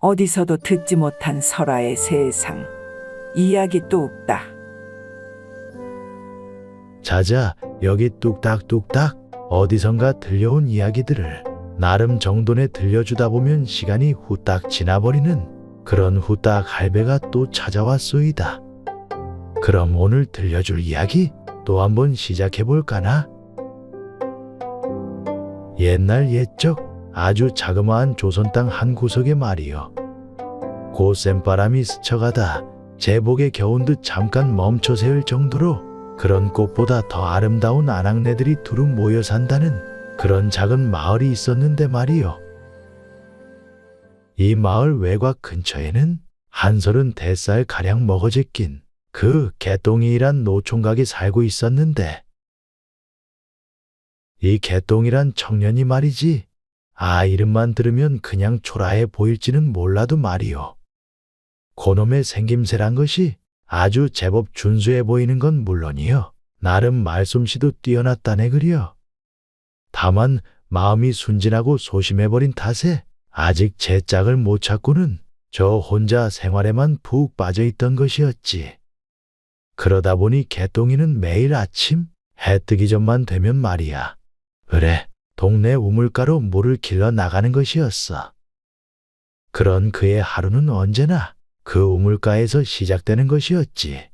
어디서도 듣지 못한 설화의 세상. 이야기 뚝딱. 자자, 여기 뚝딱뚝딱 어디선가 들려온 이야기들을 나름 정돈에 들려주다 보면 시간이 후딱 지나버리는 그런 후딱 할배가 또 찾아왔소이다. 그럼 오늘 들려줄 이야기 또 한번 시작해볼까나? 옛날 옛적 아주 자그마한 조선 땅 한 구석에 말이요. 곧샘바람이 스쳐가다 제복에 겨운 듯 잠깐 멈춰 세울 정도로 그런 꽃보다 더 아름다운 아낙네들이 두루 모여 산다는 그런 작은 마을이 있었는데 말이요. 이 마을 외곽 근처에는 한 30대살 가량 먹어제낀 그 개똥이란 노총각이 살고 있었는데, 이 개똥이란 청년이 말이지, 이름만 들으면 그냥 초라해 보일지는 몰라도 말이요. 그놈의 생김새란 것이 아주 제법 준수해 보이는 건 물론이요. 나름 말솜씨도 뛰어났다네 그려. 다만 마음이 순진하고 소심해버린 탓에 아직 제 짝을 못 찾고는 저 혼자 생활에만 푹 빠져있던 것이었지. 그러다 보니 개똥이는 매일 아침 해 뜨기 전만 되면 말이야. 그래, 동네 우물가로 물을 길러 나가는 것이었어. 그런 그의 하루는 언제나 그 우물가에서 시작되는 것이었지.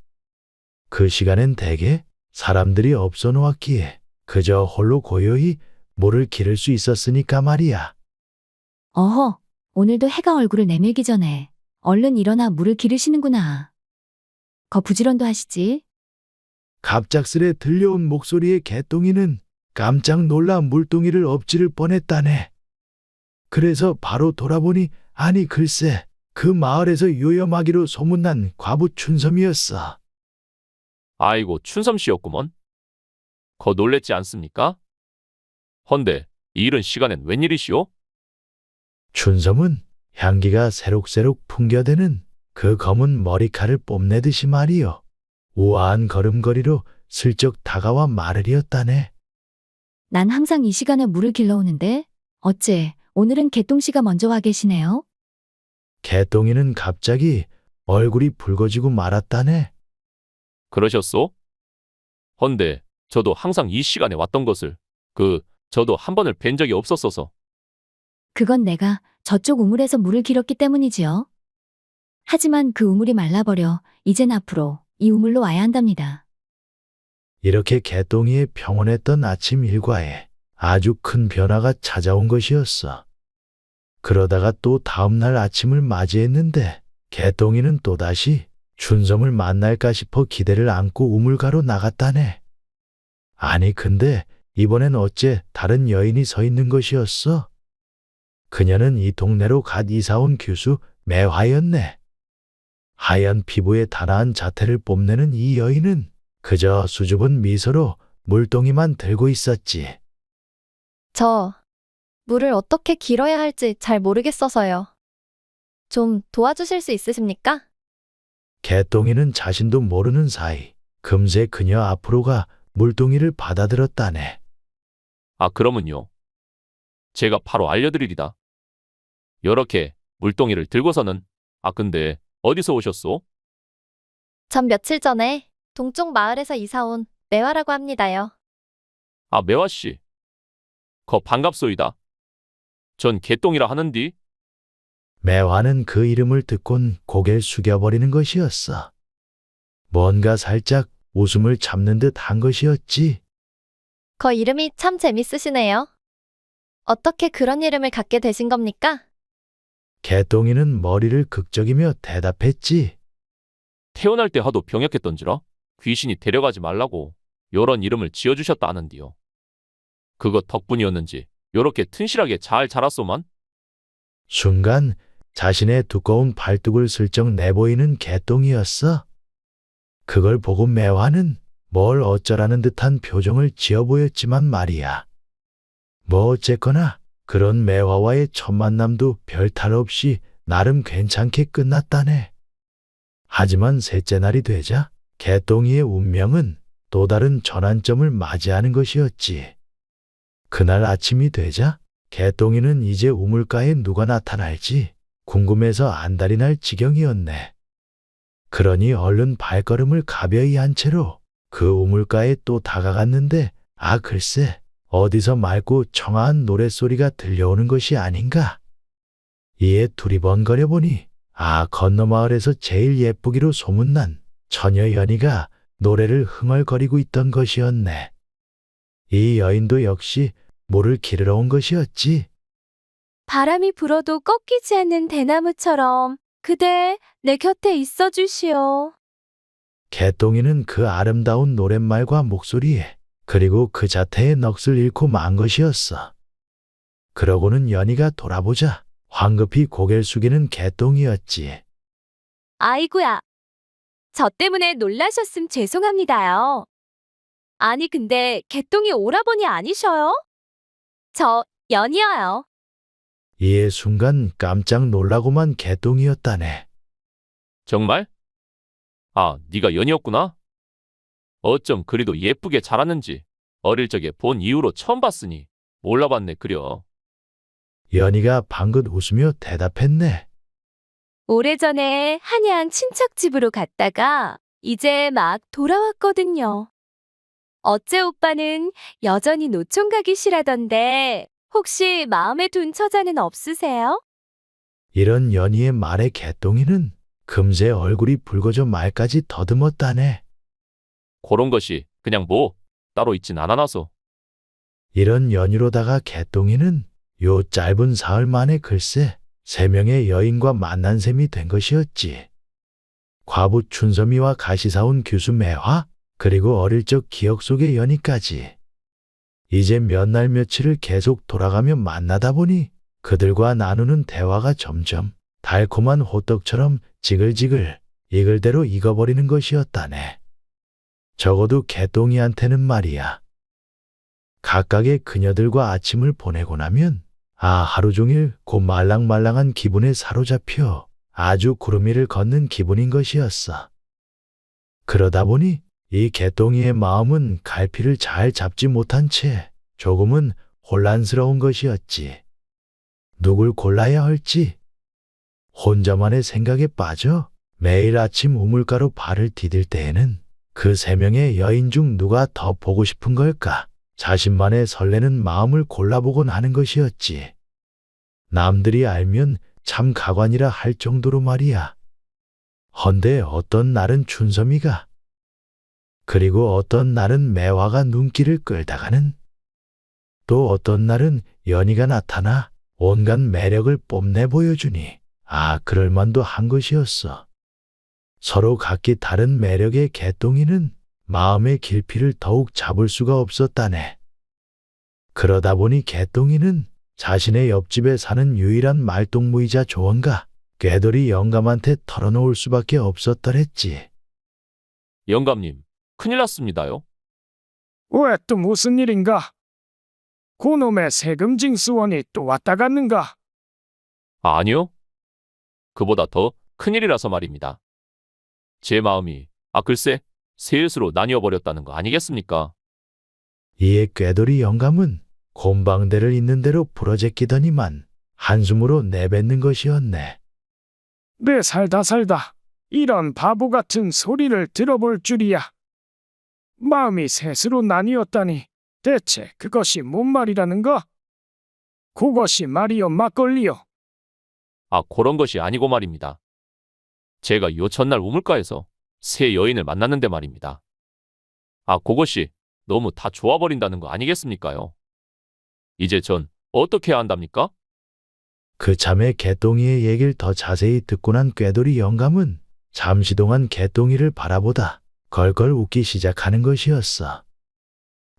그 시간엔 대개 사람들이 없어 놓았기에 그저 홀로 고요히 물을 기를 수 있었으니까 말이야. 어허, 오늘도 해가 얼굴을 내밀기 전에 얼른 일어나 물을 기르시는구나. 부지런도 하시지. 갑작스레 들려온 목소리의 개똥이는 깜짝 놀라 물동이를 엎지를 뻔했다네. 그래서 바로 돌아보니 아니 글쎄 그 마을에서 요염하기로 소문난 과부 춘섬이었어. 아이고, 춘섬 씨였구먼. 놀랬지 않습니까? 헌데 이 이른 시간엔 웬일이시오? 춘섬은 향기가 새록새록 풍겨대는 그 검은 머리칼을 뽐내듯이 말이요. 우아한 걸음걸이로 슬쩍 다가와 말을이었다네. 난 항상 이 시간에 물을 길러오는데 어째 오늘은 개똥씨가 먼저 와 계시네요? 개똥이는 갑자기 얼굴이 붉어지고 말았다네. 그러셨소? 헌데 저도 항상 이 시간에 왔던 것을 저도 한 번을 뵌 적이 없었어서. 그건 내가 저쪽 우물에서 물을 길었기 때문이지요. 하지만 그 우물이 말라버려 이젠 앞으로 이 우물로 와야 한답니다. 이렇게 개똥이의 평온했던 아침 일과에 아주 큰 변화가 찾아온 것이었어. 그러다가 또 다음날 아침을 맞이했는데 개똥이는 또다시 춘섬을 만날까 싶어 기대를 안고 우물가로 나갔다네. 아니 근데 이번엔 어째 다른 여인이 서 있는 것이었어? 그녀는 이 동네로 갓 이사온 교수 매화였네. 하얀 피부에 단아한 자태를 뽐내는 이 여인은 그저 수줍은 미소로 물동이만 들고 있었지. 저 물을 어떻게 길어야 할지 잘 모르겠어서요. 좀 도와주실 수 있으십니까? 개똥이는 자신도 모르는 사이 금세 그녀 앞으로 가 물동이를 받아들었다네. 그러면요. 제가 바로 알려드리리다. 요렇게 물동이를 들고서는 근데 어디서 오셨소? 전 며칠 전에 동쪽 마을에서 이사 온 매화라고 합니다요. 매화씨. 반갑소이다. 전 개똥이라 하는디. 매화는 그 이름을 듣곤 고개를 숙여버리는 것이었어. 뭔가 살짝 웃음을 참는 듯 한 것이었지. 이름이 참 재밌으시네요. 어떻게 그런 이름을 갖게 되신 겁니까? 개똥이는 머리를 극적이며 대답했지. 태어날 때 하도 병약했던지라 귀신이 데려가지 말라고 요런 이름을 지어주셨다 하는디요. 그것 덕분이었는지 요렇게 튼실하게 잘 자랐소만. 순간 자신의 두꺼운 발뚝을 슬쩍 내보이는 개똥이었어. 그걸 보고 매화는 뭘 어쩌라는 듯한 표정을 지어 보였지만 말이야. 뭐 어쨌거나 그런 매화와의 첫 만남도 별 탈 없이 나름 괜찮게 끝났다네. 하지만 셋째 날이 되자 개똥이의 운명은 또 다른 전환점을 맞이하는 것이었지. 그날 아침이 되자 개똥이는 이제 우물가에 누가 나타날지 궁금해서 안달이 날 지경이었네. 그러니 얼른 발걸음을 가벼이 한 채로 그 우물가에 또 다가갔는데 글쎄 어디서 맑고 청아한 노랫소리가 들려오는 것이 아닌가. 이에 두리번거려 보니 건너 마을에서 제일 예쁘기로 소문난 처녀 연희가 노래를 흥얼거리고 있던 것이었네. 이 여인도 역시 물을 기르러 온 것이었지. 바람이 불어도 꺾이지 않는 대나무처럼 그대 내 곁에 있어 주시오. 개똥이는 그 아름다운 노랫말과 목소리에 그리고 그 자태의 넋을 잃고 만 것이었어. 그러고는 연희가 돌아보자 황급히 고개를 숙이는 개똥이었지. 아이고야. 저 때문에 놀라셨음 죄송합니다요. 아니 근데 개똥이 오라버니 아니셔요? 저 연이어요. 이에 순간 깜짝 놀라고만 개똥이었다네. 정말? 네가 연이었구나? 어쩜 그리도 예쁘게 자랐는지 어릴 적에 본 이후로 처음 봤으니 몰라봤네 그려. 연희가 방긋 웃으며 대답했네. 오래전에 한양 친척 집으로 갔다가 이제 막 돌아왔거든요. 어째 오빠는 여전히 노총각이 시라던데 혹시 마음에 둔 처자는 없으세요? 이런 연희의 말에 개똥이는 금세 얼굴이 붉어져 말까지 더듬었다네. 그런 것이 그냥 뭐 따로 있진 않아놔서. 이런 연유로다가 개똥이는 요 짧은 사흘 만에 글쎄 3명의 여인과 만난 셈이 된 것이었지. 과부 춘섬이와 가시 사온 규수 매화, 그리고 어릴 적 기억 속의 연희까지. 이제 몇 날 며칠을 계속 돌아가며 만나다 보니 그들과 나누는 대화가 점점 달콤한 호떡처럼 지글지글 익을 대로 익어버리는 것이었다네. 적어도 개똥이한테는 말이야. 각각의 그녀들과 아침을 보내고 나면 하루 종일 그 말랑말랑한 기분에 사로잡혀 아주 구름 위를 걷는 기분인 것이었어. 그러다 보니 이 개똥이의 마음은 갈피를 잘 잡지 못한 채 조금은 혼란스러운 것이었지. 누굴 골라야 할지 혼자만의 생각에 빠져 매일 아침 우물가로 발을 디딜 때에는 그 3명의 여인 중 누가 더 보고 싶은 걸까? 자신만의 설레는 마음을 골라보곤 하는 것이었지. 남들이 알면 참 가관이라 할 정도로 말이야. 헌데 어떤 날은 춘섬이가, 그리고 어떤 날은 매화가 눈길을 끌다가는, 또 어떤 날은 연희가 나타나 온갖 매력을 뽐내 보여주니 그럴만도 한 것이었어. 서로 각기 다른 매력의 개똥이는 마음의 길피를 더욱 잡을 수가 없었다네. 그러다 보니 개똥이는 자신의 옆집에 사는 유일한 말동무이자 조언가 꾀돌이 영감한테 털어놓을 수밖에 없었더랬지. 영감님, 큰일 났습니다요. 왜 또 무슨 일인가? 그놈의 세금 징수원이 또 왔다 갔는가? 아니요. 그보다 더 큰일이라서 말입니다. 제 마음이 글쎄 셋으로 나뉘어 버렸다는 거 아니겠습니까? 이에 꾀돌이 영감은 곰방대를 있는 대로 부러제끼더니만 한숨으로 내뱉는 것이었네. 내 살다 이런 바보 같은 소리를 들어볼 줄이야. 마음이 셋으로 나뉘었다니 대체 그것이 뭔 말이라는가? 그것이 말이여 막걸리여. 그런 것이 아니고 말입니다. 제가 요 첫날 우물가에서 새 여인을 만났는데 말입니다. 그것이 너무 다 좋아버린다는 거 아니겠습니까요? 이제 전 어떻게 해야 한답니까? 그 참에 개똥이의 얘기를 더 자세히 듣고 난 꾀돌이 영감은 잠시 동안 개똥이를 바라보다 걸걸 웃기 시작하는 것이었어.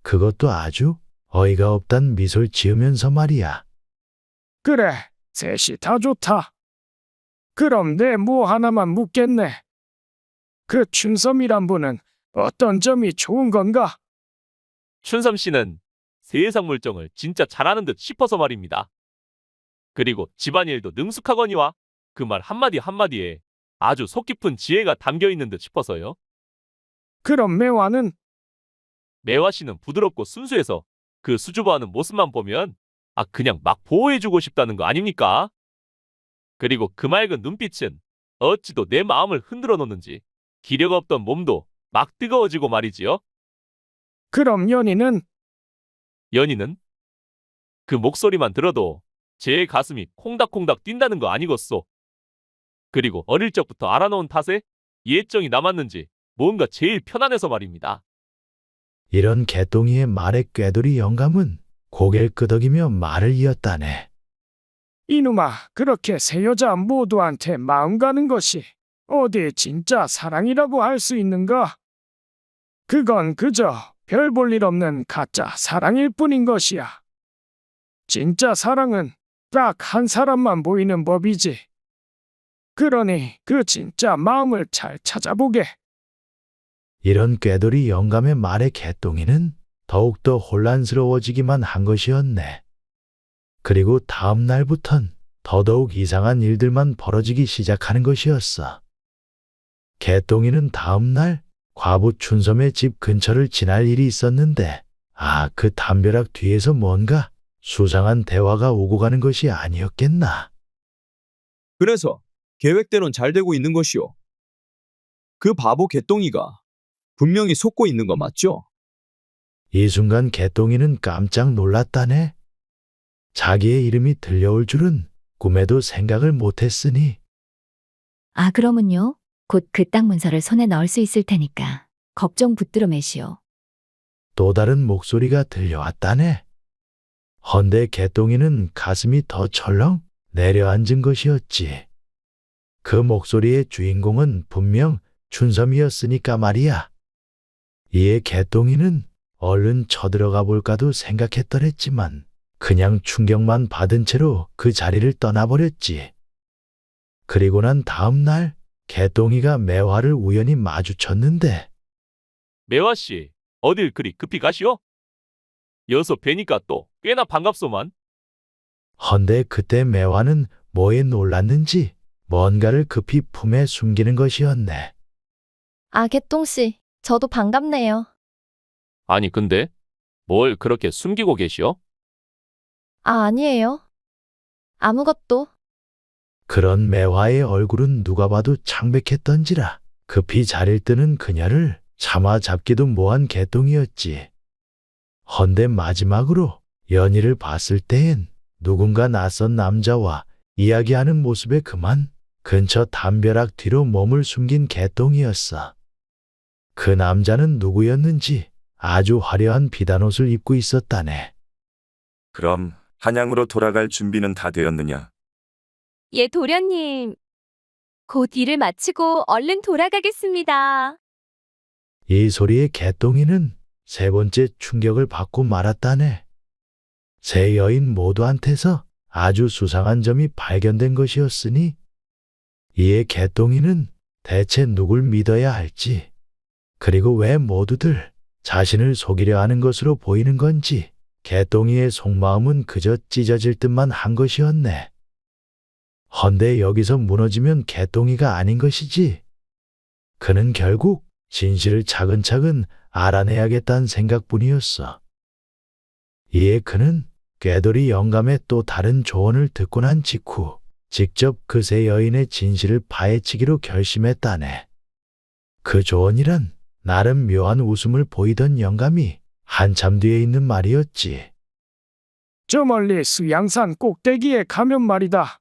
그것도 아주 어이가 없단 미소를 지으면서 말이야. 그래, 셋이 다 좋다. 그럼 내 뭐 하나만 묻겠네. 그 춘섬이란 분은 어떤 점이 좋은 건가? 춘섬 씨는 세상 물정을 진짜 잘하는 듯 싶어서 말입니다. 그리고 집안일도 능숙하거니와 그 말 한마디 한마디에 아주 속 깊은 지혜가 담겨 있는 듯 싶어서요. 그럼 매화는? 매화 씨는 부드럽고 순수해서 그 수줍어하는 모습만 보면 그냥 막 보호해주고 싶다는 거 아닙니까? 그리고 그 맑은 눈빛은 어찌도 내 마음을 흔들어 놓는지 기력 없던 몸도 막 뜨거워지고 말이지요. 그럼 연희는 연희는 그 목소리만 들어도 제 가슴이 콩닥콩닥 뛴다는 거 아니겠소. 그리고 어릴 적부터 알아놓은 탓에 이애정이 남았는지 뭔가 제일 편안해서 말입니다. 이런 개똥이의 말에 꾀돌이 영감은 고개를 끄덕이며 말을 이었다네. 이놈아, 그렇게 새 여자 모두한테 마음 가는 것이 어디 진짜 사랑이라고 할 수 있는가? 그건 그저 별 볼 일 없는 가짜 사랑일 뿐인 것이야. 진짜 사랑은 딱 한 사람만 보이는 법이지. 그러니 그 진짜 마음을 잘 찾아보게. 이런 꾀돌이 영감의 말에 개똥이는 더욱더 혼란스러워지기만 한 것이었네. 그리고 다음 날부턴 더더욱 이상한 일들만 벌어지기 시작하는 것이었어. 개똥이는 다음 날 과부 춘섬의 집 근처를 지날 일이 있었는데, 그 담벼락 뒤에서 뭔가 수상한 대화가 오고 가는 것이 아니었겠나. 그래서 계획대로는 잘 되고 있는 것이오. 그 바보 개똥이가 분명히 속고 있는 거 맞죠? 이 순간 개똥이는 깜짝 놀랐다네. 자기의 이름이 들려올 줄은 꿈에도 생각을 못했으니. 아, 그러면요. 곧 그 땅 문서를 손에 넣을 수 있을 테니까 걱정 붙들어 매시오. 또 다른 목소리가 들려왔다네. 헌데 개똥이는 가슴이 더 철렁 내려앉은 것이었지. 그 목소리의 주인공은 분명 춘섬이었으니까 말이야. 이에 개똥이는 얼른 쳐들어가 볼까도 생각했더랬지만 그냥 충격만 받은 채로 그 자리를 떠나버렸지. 그리고 난 다음 날 개똥이가 매화를 우연히 마주쳤는데, 매화씨, 어딜 그리 급히 가시오? 여서 뵈니까 또 꽤나 반갑소만. 헌데 그때 매화는 뭐에 놀랐는지 뭔가를 급히 품에 숨기는 것이었네. 아, 개똥씨, 저도 반갑네요. 아니 근데 뭘 그렇게 숨기고 계시오? 아, 아니에요. 아무것도. 그런 매화의 얼굴은 누가 봐도 창백했던지라 급히 자리를 뜨는 그녀를 차마 잡기도 뭐한 개똥이었지. 헌데 마지막으로 연희를 봤을 때엔 누군가 낯선 남자와 이야기하는 모습에 그만 근처 담벼락 뒤로 몸을 숨긴 개똥이었어. 그 남자는 누구였는지 아주 화려한 비단옷을 입고 있었다네. 그럼 한양으로 돌아갈 준비는 다 되었느냐? 예, 도련님. 곧 일을 마치고 얼른 돌아가겠습니다. 이 소리에 개똥이는 세 번째 충격을 받고 말았다네. 세 여인 모두한테서 아주 수상한 점이 발견된 것이었으니, 이에 개똥이는 대체 누굴 믿어야 할지, 그리고 왜 모두들 자신을 속이려 하는 것으로 보이는 건지 개똥이의 속마음은 그저 찢어질 듯만 한 것이었네. 헌데 여기서 무너지면 개똥이가 아닌 것이지. 그는 결국 진실을 차근차근 알아내야겠다는 생각뿐이었어. 이에 그는 꾀돌이 영감의 또 다른 조언을 듣고 난 직후 직접 그 세 여인의 진실을 파헤치기로 결심했다네. 그 조언이란 나름 묘한 웃음을 보이던 영감이 한참 뒤에 있는 말이었지. 저 멀리 수양산 꼭대기에 가면 말이다.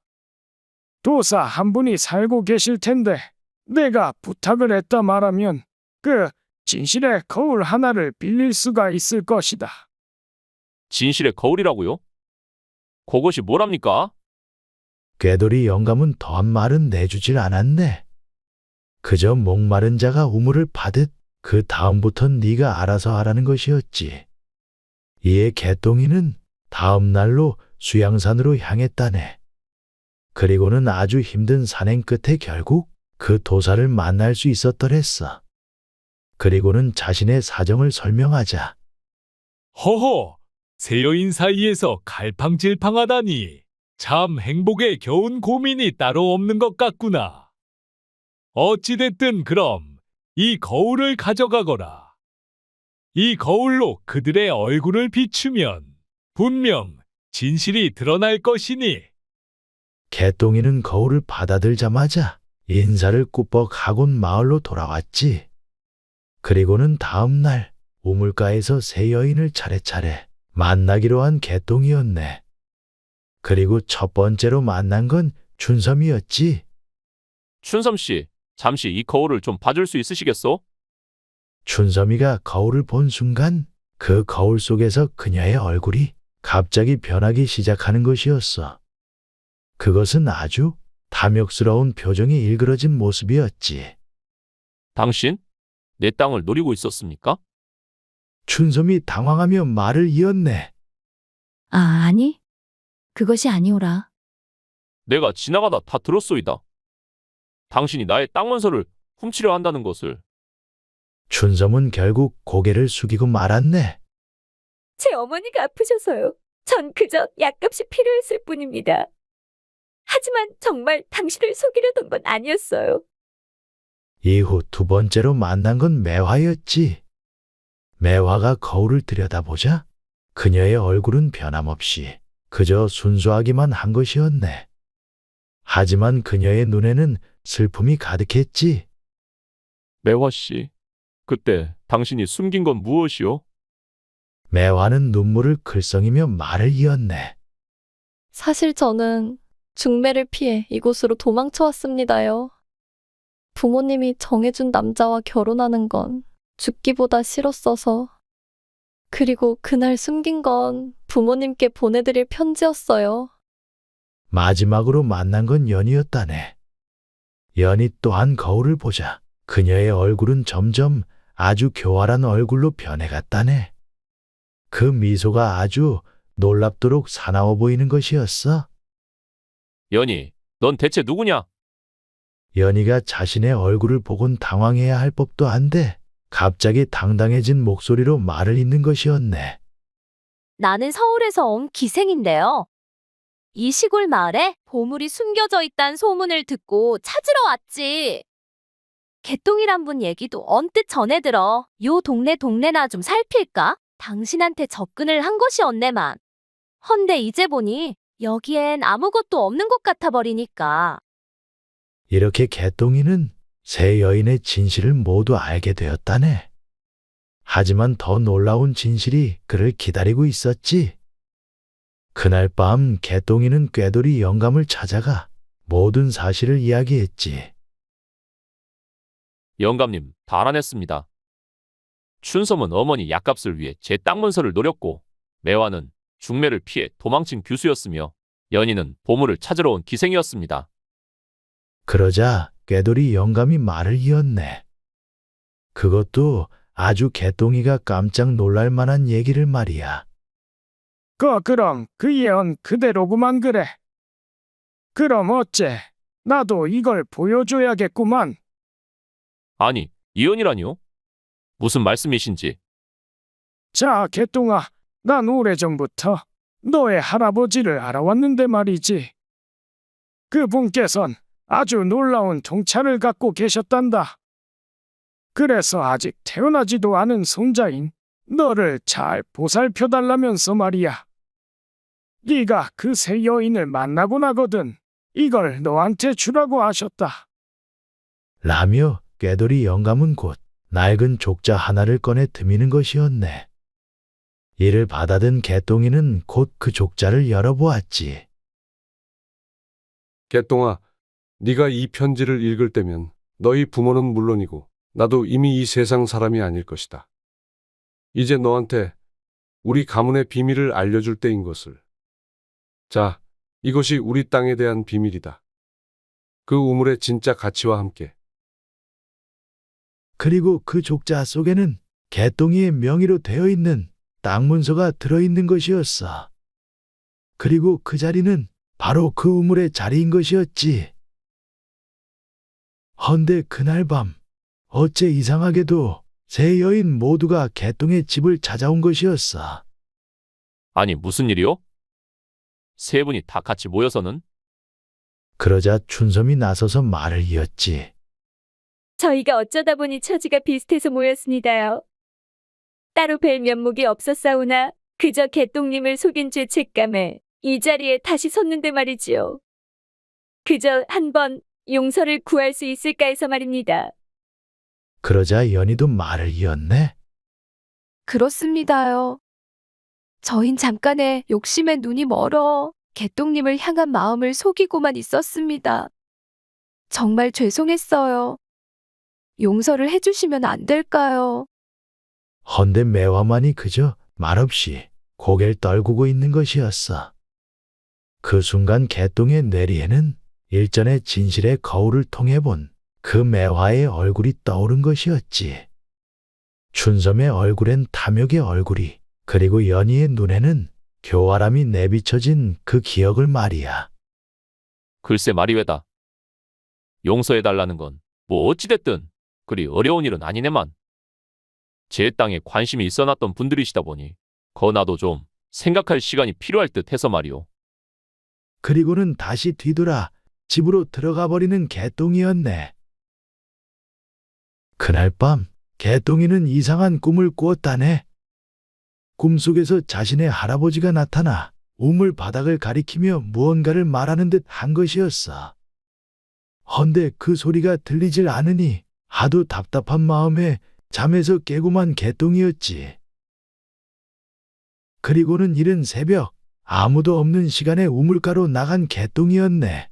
도사 한 분이 살고 계실 텐데 내가 부탁을 했다 말하면 그 진실의 거울 하나를 빌릴 수가 있을 것이다. 진실의 거울이라고요? 그것이 뭐랍니까? 꾀돌이 영감은 더한 말은 내주질 않았네. 그저 목마른 자가 우물을 파듯 그 다음부턴 네가 알아서 하라는 것이었지. 이에 개똥이는 다음 날로 수양산으로 향했다네. 그리고는 아주 힘든 산행 끝에 결국 그 도사를 만날 수 있었더랬어. 그리고는 자신의 사정을 설명하자. 허허, 세 여인 사이에서 갈팡질팡하다니 참 행복에 겨운 고민이 따로 없는 것 같구나. 어찌됐든 그럼 이 거울을 가져가거라. 이 거울로 그들의 얼굴을 비추면 분명 진실이 드러날 것이니. 개똥이는 거울을 받아들자마자 인사를 꾸벅하곤 마을로 돌아왔지. 그리고는 다음 날 우물가에서 세 여인을 차례차례 만나기로 한 개똥이었네. 그리고 첫 번째로 만난 건 춘섬이었지. 춘섬 씨, 잠시 이 거울을 좀 봐줄 수 있으시겠소? 춘섬이가 거울을 본 순간 그 거울 속에서 그녀의 얼굴이 갑자기 변하기 시작하는 것이었어. 그것은 아주 탐욕스러운 표정이 일그러진 모습이었지. 당신? 내 땅을 노리고 있었습니까? 춘섬이 당황하며 말을 이었네. 아, 아니. 그것이 아니오라. 내가 지나가다 다 들었소이다. 당신이 나의 땅 문서를 훔치려 한다는 것을. 춘섬은 결국 고개를 숙이고 말았네. 제 어머니가 아프셔서요. 전 그저 약값이 필요했을 뿐입니다. 하지만 정말 당신을 속이려던 건 아니었어요. 이후 두 번째로 만난 건 매화였지. 매화가 거울을 들여다보자 그녀의 얼굴은 변함없이 그저 순수하기만 한 것이었네. 하지만 그녀의 눈에는 슬픔이 가득했지. 매화 씨, 그때 당신이 숨긴 건 무엇이오? 매화는 눈물을 글썽이며 말을 이었네. 사실 저는 중매를 피해 이곳으로 도망쳐 왔습니다요. 부모님이 정해준 남자와 결혼하는 건 죽기보다 싫었어서. 그리고 그날 숨긴 건 부모님께 보내드릴 편지였어요. 마지막으로 만난 건 연이었다네. 연이 또한 거울을 보자 그녀의 얼굴은 점점 아주 교활한 얼굴로 변해갔다네. 그 미소가 아주 놀랍도록 사나워 보이는 것이었어. 연희, 넌 대체 누구냐? 연희가 자신의 얼굴을 보곤 당황해야 할 법도 한데 갑자기 당당해진 목소리로 말을 잇는 것이었네. 나는 서울에서 온 기생인데요. 이 시골 마을에 보물이 숨겨져 있다는 소문을 듣고 찾으러 왔지. 개똥이란 분 얘기도 언뜻 전해 들어. 요 동네나 좀 살필까? 당신한테 접근을 한 것이었네만. 헌데 이제 보니 여기엔 아무것도 없는 것 같아 버리니까. 이렇게 개똥이는 세 여인의 진실을 모두 알게 되었다네. 하지만 더 놀라운 진실이 그를 기다리고 있었지. 그날 밤 개똥이는 꾀돌이 영감을 찾아가 모든 사실을 이야기했지. 영감님, 다 알아냈습니다. 춘섬은 어머니 약값을 위해 제 땅 문서를 노렸고, 매화는 중매를 피해 도망친 교수였으며, 연희는 보물을 찾으러 온 기생이었습니다. 그러자 꾀돌이 영감이 말을 이었네. 그것도 아주 개똥이가 깜짝 놀랄 만한 얘기를 말이야. 그럼 그 예언 그대로구만 그래. 그럼 어째? 나도 이걸 보여줘야겠구만. 아니, 이연이라니요? 무슨 말씀이신지. 자, 개똥아, 난 오래전부터 너의 할아버지를 알아왔는데 말이지. 그분께선 아주 놀라운 통찰을 갖고 계셨단다. 그래서 아직 태어나지도 않은 손자인 너를 잘 보살펴달라면서 말이야. 네가 그 세 여인을 만나고 나거든 이걸 너한테 주라고 하셨다. 라며 꾀돌이 영감은 곧 낡은 족자 하나를 꺼내 드미는 것이었네. 이를 받아든 개똥이는 곧 그 족자를 열어보았지. 개똥아, 네가 이 편지를 읽을 때면 너희 부모는 물론이고 나도 이미 이 세상 사람이 아닐 것이다. 이제 너한테 우리 가문의 비밀을 알려줄 때인 것을. 자, 이것이 우리 땅에 대한 비밀이다. 그 우물의 진짜 가치와 함께. 그리고 그 족자 속에는 개똥이의 명의로 되어 있는 땅 문서가 들어있는 것이었어. 그리고 그 자리는 바로 그 우물의 자리인 것이었지. 헌데 그날 밤 어째 이상하게도 세 여인 모두가 개똥의 집을 찾아온 것이었어. 아니, 무슨 일이요? 세 분이 다 같이 모여서는? 그러자 춘섬이 나서서 말을 이었지. 저희가 어쩌다 보니 처지가 비슷해서 모였습니다요. 따로 뵐 면목이 없었사오나 그저 개똥님을 속인 죄책감에 이 자리에 다시 섰는데 말이지요. 그저 한번 용서를 구할 수 있을까 해서 말입니다. 그러자 연희도 말을 이었네. 그렇습니다요. 저흰 잠깐의 욕심에 눈이 멀어 개똥님을 향한 마음을 속이고만 있었습니다. 정말 죄송했어요. 용서를 해주시면 안 될까요? 헌데 매화만이 그저 말없이 고개를 떨구고 있는 것이었어. 그 순간 개똥의 뇌리에는 일전의 진실의 거울을 통해 본 그 매화의 얼굴이 떠오른 것이었지. 춘섬의 얼굴엔 탐욕의 얼굴이, 그리고 연희의 눈에는 교활함이 내비쳐진 그 기억을 말이야. 글쎄 말이외다. 용서해달라는 건 뭐 어찌됐든 그리 어려운 일은 아니네만. 제 땅에 관심이 있어놨던 분들이시다 보니 나도 좀 생각할 시간이 필요할 듯 해서 말이오. 그리고는 다시 뒤돌아 집으로 들어가 버리는 개똥이었네. 그날 밤 개똥이는 이상한 꿈을 꾸었다네. 꿈속에서 자신의 할아버지가 나타나 우물 바닥을 가리키며 무언가를 말하는 듯 한 것이었어. 헌데 그 소리가 들리질 않으니 하도 답답한 마음에 잠에서 깨고만 개똥이었지. 그리고는 이른 새벽 아무도 없는 시간에 우물가로 나간 개똥이었네.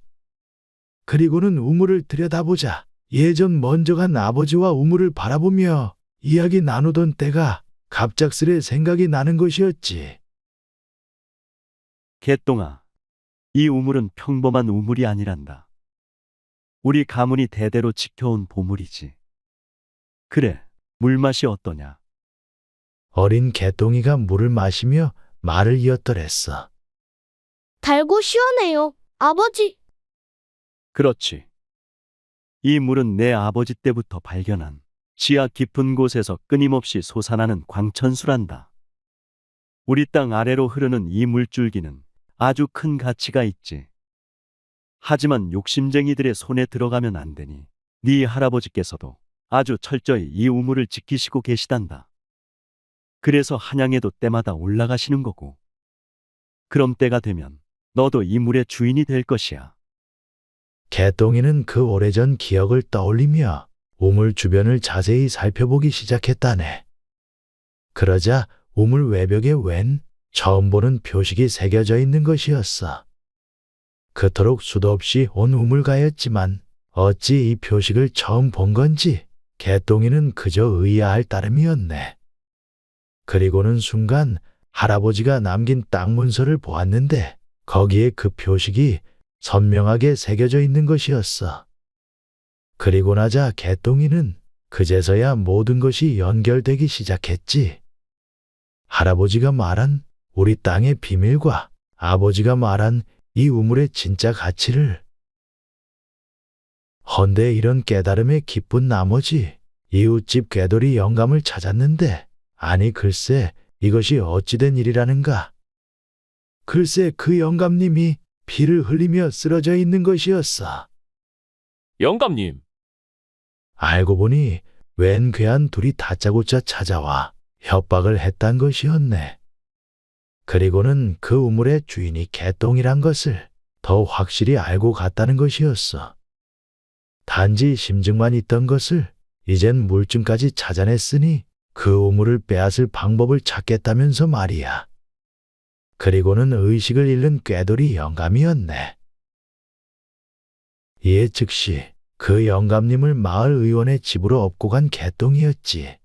그리고는 우물을 들여다보자 예전 먼저 간 아버지와 우물을 바라보며 이야기 나누던 때가 갑작스레 생각이 나는 것이었지. 개똥아, 이 우물은 평범한 우물이 아니란다. 우리 가문이 대대로 지켜온 보물이지. 그래, 물맛이 어떠냐? 어린 개똥이가 물을 마시며 말을 이었더랬어. 달고 시원해요, 아버지. 그렇지. 이 물은 내 아버지 때부터 발견한 지하 깊은 곳에서 끊임없이 솟아나는 광천수란다. 우리 땅 아래로 흐르는 이 물줄기는 아주 큰 가치가 있지. 하지만 욕심쟁이들의 손에 들어가면 안 되니 네 할아버지께서도 아주 철저히 이 우물을 지키시고 계시단다. 그래서 한양에도 때마다 올라가시는 거고. 그럼 때가 되면 너도 이 물의 주인이 될 것이야. 개똥이는 그 오래전 기억을 떠올리며 우물 주변을 자세히 살펴보기 시작했다네. 그러자 우물 외벽에 웬 처음 보는 표식이 새겨져 있는 것이었어. 그토록 수도 없이 온 우물가였지만 어찌 이 표식을 처음 본 건지 개똥이는 그저 의아할 따름이었네. 그리고는 순간 할아버지가 남긴 땅 문서를 보았는데 거기에 그 표식이 선명하게 새겨져 있는 것이었어. 그리고 나자 개똥이는 그제서야 모든 것이 연결되기 시작했지. 할아버지가 말한 우리 땅의 비밀과 아버지가 말한 이 우물의 진짜 가치를. 헌데 이런 깨달음에 기쁜 나머지 이웃집 궤돌이 영감을 찾았는데, 아니 글쎄 이것이 어찌된 일이라는가. 글쎄 그 영감님이 피를 흘리며 쓰러져 있는 것이었어. 영감님. 알고 보니 웬 괴한 둘이 다짜고짜 찾아와 협박을 했단 것이었네. 그리고는 그 우물의 주인이 개똥이란 것을 더 확실히 알고 갔다는 것이었어. 단지 심증만 있던 것을 이젠 물증까지 찾아냈으니 그 우물을 빼앗을 방법을 찾겠다면서 말이야. 그리고는 의식을 잃는 꾀돌이 영감이었네. 이에 즉시 그 영감님을 마을 의원의 집으로 업고 간 개똥이었지.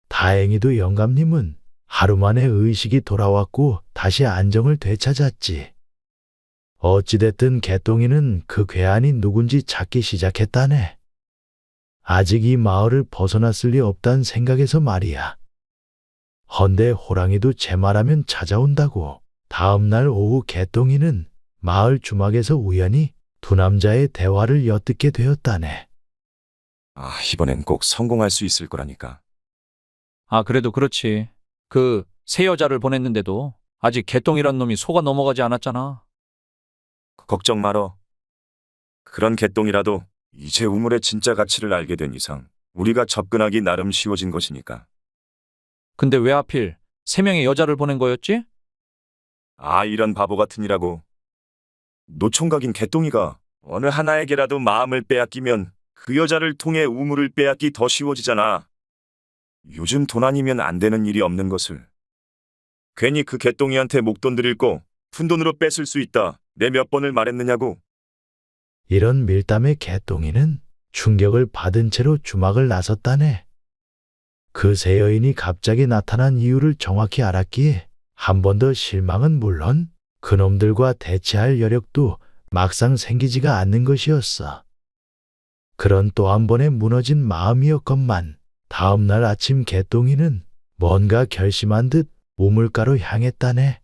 다행히도 영감님은 하루 만에 의식이 돌아왔고 다시 안정을 되찾았지. 어찌됐든 개똥이는 그 괴한이 누군지 찾기 시작했다네. 아직 이 마을을 벗어났을 리 없단 생각에서 말이야. 헌데 호랑이도 제 말하면 찾아온다고. 다음 날 오후 개똥이는 마을 주막에서 우연히 두 남자의 대화를 엿듣게 되었다네. 아, 이번엔 꼭 성공할 수 있을 거라니까. 아, 그래도 그렇지. 그 새 여자를 보냈는데도 아직 개똥이란 놈이 속아 넘어가지 않았잖아. 걱정 말어. 그런 개똥이라도 이제 우물의 진짜 가치를 알게 된 이상 우리가 접근하기 나름 쉬워진 것이니까. 근데 왜 하필 3명의 여자를 보낸 거였지? 아, 이런 바보 같은 이라고. 노총각인 개똥이가 어느 하나에게라도 마음을 빼앗기면 그 여자를 통해 우물을 빼앗기 더 쉬워지잖아. 요즘 돈 아니면 안 되는 일이 없는 것을. 괜히 그 개똥이한테 목돈 드릴 거 푼돈으로 뺏을 수 있다. 내 몇 번을 말했느냐고. 이런 밀담에 개똥이는 충격을 받은 채로 주막을 나섰다네. 그 새 여인이 갑자기 나타난 이유를 정확히 알았기에 한 번 더 실망은 물론 그놈들과 대치할 여력도 막상 생기지가 않는 것이었어. 그런 또 한 번의 무너진 마음이었건만 다음 날 아침 개똥이는 뭔가 결심한 듯 우물가로 향했다네.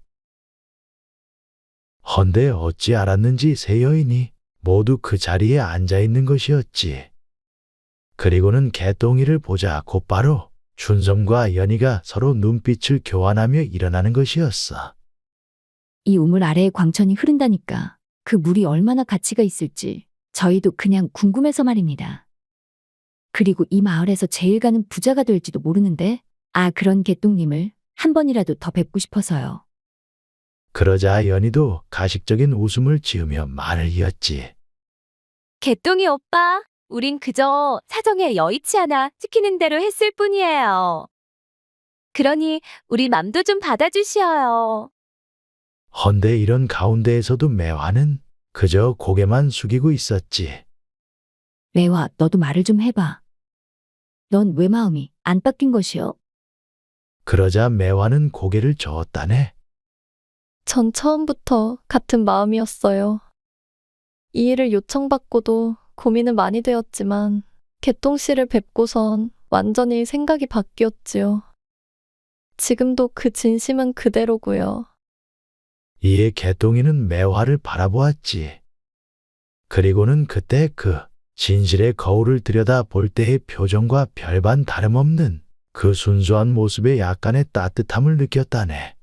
헌데 어찌 알았는지 세 여인이 모두 그 자리에 앉아 있는 것이었지. 그리고는 개똥이를 보자 곧바로 춘섬과 연희가 서로 눈빛을 교환하며 일어나는 것이었어. 이 우물 아래에 광천이 흐른다니까 그 물이 얼마나 가치가 있을지 저희도 그냥 궁금해서 말입니다. 그리고 이 마을에서 제일 가는 부자가 될지도 모르는데 그런 개똥님을 한 번이라도 더 뵙고 싶어서요. 그러자 연희도 가식적인 웃음을 지으며 말을 이었지. 개똥이 오빠, 우린 그저 사정에 여의치 않아 시키는 대로 했을 뿐이에요. 그러니 우리 맘도 좀 받아주시어요. 헌데 이런 가운데에서도 매화는 그저 고개만 숙이고 있었지. 매화, 너도 말을 좀 해봐. 넌 왜 마음이 안 바뀐 것이요? 그러자 매화는 고개를 저었다네. 전 처음부터 같은 마음이었어요. 이 일을 요청받고도 고민은 많이 되었지만 개똥 씨를 뵙고선 완전히 생각이 바뀌었지요. 지금도 그 진심은 그대로고요. 이에 개똥이는 매화를 바라보았지. 그리고는 그때 그 진실의 거울을 들여다 볼 때의 표정과 별반 다름없는 그 순수한 모습에 약간의 따뜻함을 느꼈다네.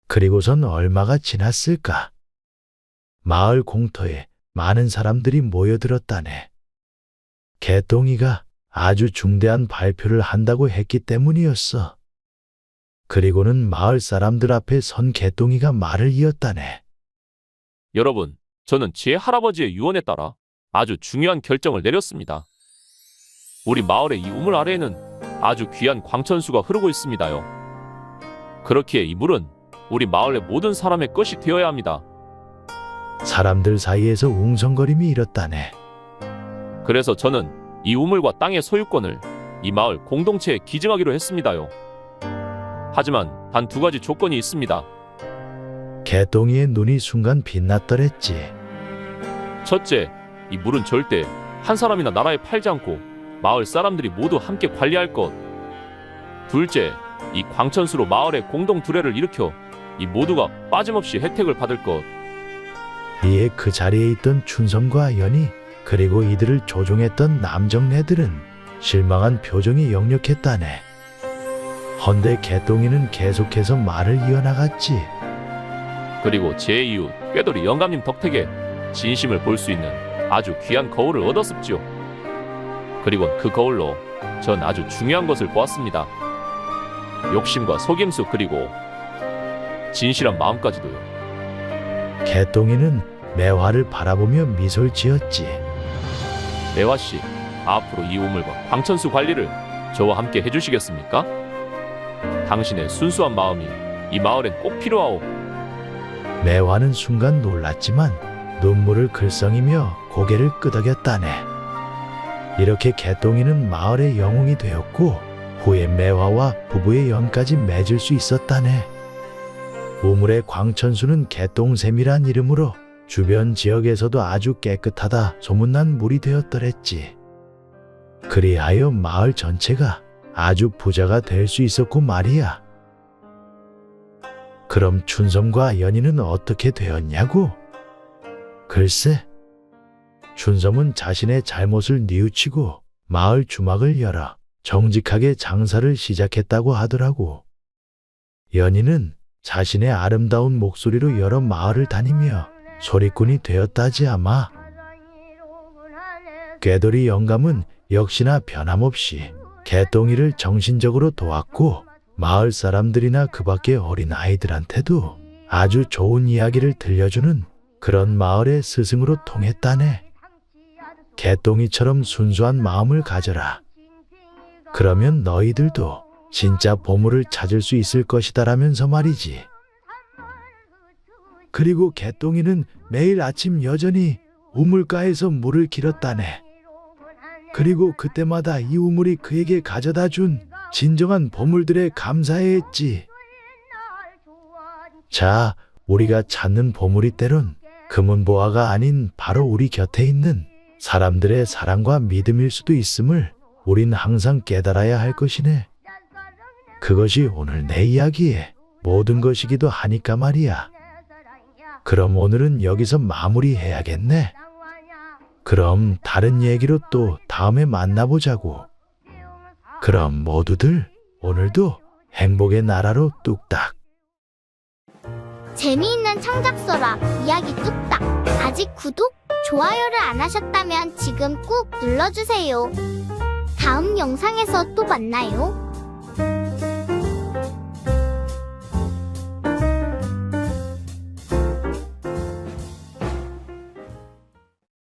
그리고선 얼마가 지났을까? 마을 공터에 많은 사람들이 모여들었다네. 개똥이가 아주 중대한 발표를 한다고 했기 때문이었어. 그리고는 마을 사람들 앞에 선 개똥이가 말을 이었다네. 여러분, 저는 제 할아버지의 유언에 따라 아주 중요한 결정을 내렸습니다. 우리 마을의 이 우물 아래에는 아주 귀한 광천수가 흐르고 있습니다요. 그렇기에 이 물은 우리 마을의 모든 사람의 것이 되어야 합니다. 사람들 사이에서 웅성거림이 일었다네. 그래서 저는 이 우물과 땅의 소유권을 이 마을 공동체에 기증하기로 했습니다요. 하지만 단 2가지 조건이 있습니다. 개똥이의 눈이 순간 빛났더랬지. 첫째, 이 물은 절대 한 사람이나 나라에 팔지 않고 마을 사람들이 모두 함께 관리할 것. 둘째, 이 광천수로 마을의 공동 두례를 일으켜 이 모두가 빠짐없이 혜택을 받을 것. 이에 그 자리에 있던 춘섬과 연희 그리고 이들을 조종했던 남정네들은 실망한 표정이 역력했다네. 헌데 개똥이는 계속해서 말을 이어나갔지. 그리고 제 이웃 꾀돌이 영감님 덕택에 진심을 볼 수 있는 아주 귀한 거울을 얻었습지요. 그리고 그 거울로 전 아주 중요한 것을 보았습니다. 욕심과 속임수 그리고 진실한 마음까지도요. 개똥이는 매화를 바라보며 미소를 지었지. 매화씨, 앞으로 이 우물과 광천수 관리를 저와 함께 해주시겠습니까? 당신의 순수한 마음이 이 마을엔 꼭 필요하오. 매화는 순간 놀랐지만 눈물을 글썽이며 고개를 끄덕였다네. 이렇게 개똥이는 마을의 영웅이 되었고 후에 매화와 부부의 연까지 맺을 수 있었다네. 우물의 광천수는 개똥샘이란 이름으로 주변 지역에서도 아주 깨끗하다 소문난 물이 되었더랬지. 그리하여 마을 전체가 아주 부자가 될 수 있었고 말이야. 그럼 춘섬과 연희는 어떻게 되었냐고? 글쎄, 춘섬은 자신의 잘못을 뉘우치고 마을 주막을 열어 정직하게 장사를 시작했다고 하더라고. 연희는 자신의 아름다운 목소리로 여러 마을을 다니며 소리꾼이 되었다지 아마. 꾀돌이 영감은 역시나 변함없이 개똥이를 정신적으로 도왔고 마을 사람들이나 그 밖의 어린 아이들한테도 아주 좋은 이야기를 들려주는 그런 마을의 스승으로 통했다네. 개똥이처럼 순수한 마음을 가져라. 그러면 너희들도 진짜 보물을 찾을 수 있을 것이다라면서 말이지. 그리고 개똥이는 매일 아침 여전히 우물가에서 물을 길었다네. 그리고 그때마다 이 우물이 그에게 가져다 준 진정한 보물들에 감사해 했지. 자, 우리가 찾는 보물이 때론 금은보화가 아닌 바로 우리 곁에 있는 사람들의 사랑과 믿음일 수도 있음을 우린 항상 깨달아야 할 것이네. 그것이 오늘 내 이야기의 모든 것이기도 하니까 말이야. 그럼 오늘은 여기서 마무리해야겠네. 그럼 다른 얘기로 또 다음에 만나보자고. 그럼 모두들 오늘도 행복의 나라로 뚝딱. 재미있는 창작서라 이야기 뚝딱. 아직 구독, 좋아요를 안 하셨다면 지금 꾹 눌러주세요. 다음 영상에서 또 만나요.